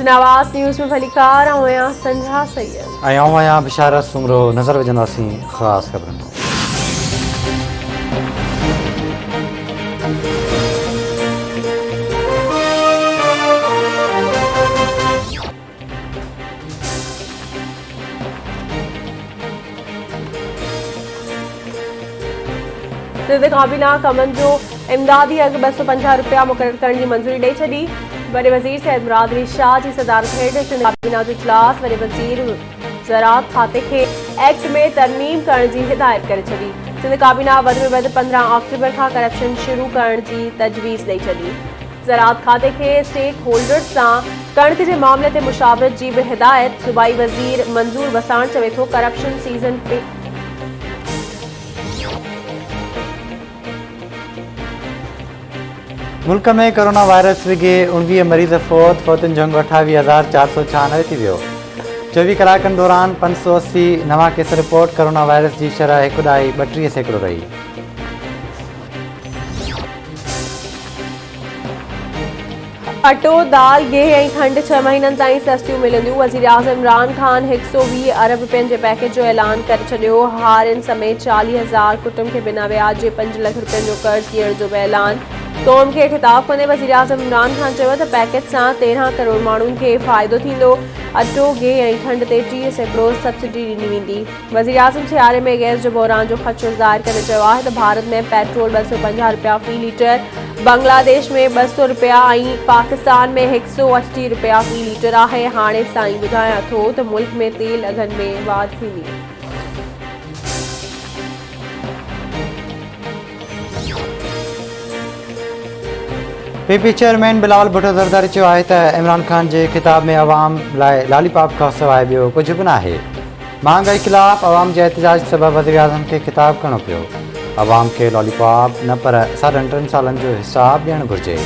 नवाज़ news में भलीकार आया संझा सैयद आया बिशारत सुमरो नज़र विझंदासीं ख़ासि ख़बरनि। सिंध काबीना कमनि जो इमदादी अघु 250 रुपया मुक़ररु करण जी मंज़ूरी ॾेई छॾी। वॾे वज़ीर सैयद मुरादरी शाह जी सदारत हेठि सिंध काबीना जो इजलास वॾे वज़ीर ज़राअत खाते खे एक्ट में तरमीम करण जी हिदायत करे छॾी। सिंध काबीना वधि में वधि 15 अक्टूबर खां करप्शन शुरू करण जी तजवीज़ ॾेई छॾी। ज़राअत खाते खे स्टेक होल्डर्स सां कणिक जे मामले ते मुशावरत जी बि हिदायत। सूबाई वज़ीर मंजूर वसाण चवे थो करप्शन सीज़न मुल्क में कोरोना वायरस विघे 19 मरीज़ फ़ौतुनि जो अंग 28,496 थी वियो। 24 कलाकनि दौरान 580 नवां केस रिपोर्ट। कोरोना वायरस जी शरह 1.32% रही। अटो दाल गेह ऐं खंड 6 महीननि ताईं सस्तियूं मिलंदियूं। वज़ीर आज़म इमरान ख़ान 120 अरब रुपयनि जे पैकेज जो ऐलान करे छॾियो। हारियुनि समेत 40,000 कुटुंब खे बिना ब्याज जे 5 लख रुपयनि जो कर्ज़ ॾियण जो बि ऐलान। क़ौम खे ख़िताब कंदे वज़ीर आज़म इमरान ख़ान चयो त पैकेज सां 13 करोड़ माण्हुनि खे फ़ाइदो थींदो। अटो गेह ऐं खंड ते 30% सब्सिडी ॾिनी वेंदी। वज़ीर आज़म सियारे में गैस जो बहरान जो ख़दशो ज़ाहिर करे चयो आहे त भारत में पेट्रोल 250 रुपया फ़ी लीटर, बांग्लादेश में 200 रुपया ऐं पाकिस्तान में 180 रुपया फ़ी लीटर आहे। हाणे साईं ॿुधायां थो त मुल्क में तेल अघनि में वाधि थींदी। पीपी चेयरमैन बिलावल भुट्टो ज़रदारी चयो आहे त इमरान ख़ान जे ख़िताब में अवाम लाइ लालीपॉप खां सवाइ ॿियो कुझु बि न आहे। महांगाई ख़िलाफ़ अवाम जे एहतजाज सबबि वज़ीर आज़म खे ख़िताब करणो पियो। अवाम खे लॉलीपॉप न पर 3.5 सालनि जो हिसाब ॾियणु घुरिजे।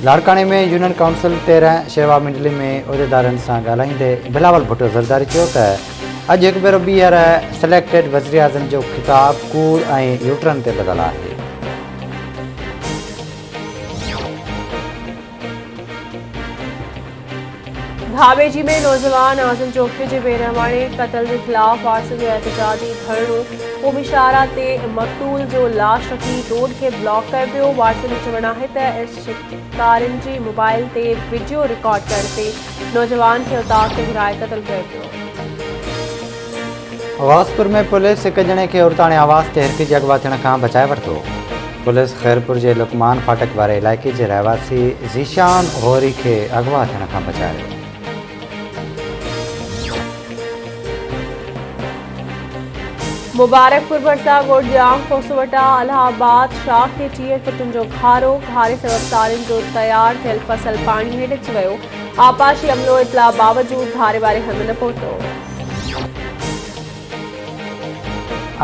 लाड़काने में यूनियन काउंसिल 13 शेवा मंडली में उहिदेदारनि सां ॻाल्हाईंदे बिलावल भुट्टो ज़रदारी चयो त अॼु हिकु भेरो ॿीहर सिलेक्टेड वज़ीर आज़म जो ख़िताब कूड़ ऐं यूटरन ते ॿधलु आहे। धाबेजी में नौजवान आज़म चौकसी जे बेरहवाणे क़त्ल के ख़िलाफ़ वारसनि जो एहतजाजी धरणो। क़ौमी शाहरा ते मक़तूल जो लाश रखी रोड के ब्लॉक कर पियो। वारसनि जो चवणु आहे त शिकारनि जी मोबाइल ते वीडियो रिकॉर्ड करण ते नौजवान खे उतार ते घुराए क़त्ल कयो पियो। गौसपुर में पुलिस हिकु ॼणे खे उर्ताणे आवाज़ ते हिरकी जे अगवा थियण खां बचाए वरितो। पुलिस खैरपुर जे लुकमान फाटक वारे इलाइक़े जे रहवासी ज़ीशान गौरी खे अगवा थियण खां बचायो। मुबारकपुर भरसा गोड़जाम खोसवटा इलाहाबाद शाह के 30 फुटनि जो घारे सबब सारियुनि जो तयार थियल फसल पाणी हेठि अची वियो। आपाशी अमलो इतला बावजूद घारे वारे हंधि न पहुतो।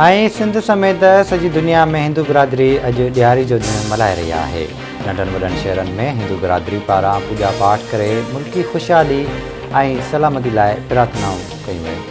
ऐं सिंध समेत सॼी दुनिया में हिंदू बिरादरी अॼु ॾियारी जो ॾींहुं मल्हाए रही आहे। नंढनि वॾनि शहरनि में हिंदू बिरादरी पारां पूॼा पाठ करे मुल्की ख़ुशहाली ऐं सलामती लाइ प्रार्थनाऊं कयूं वेयूं।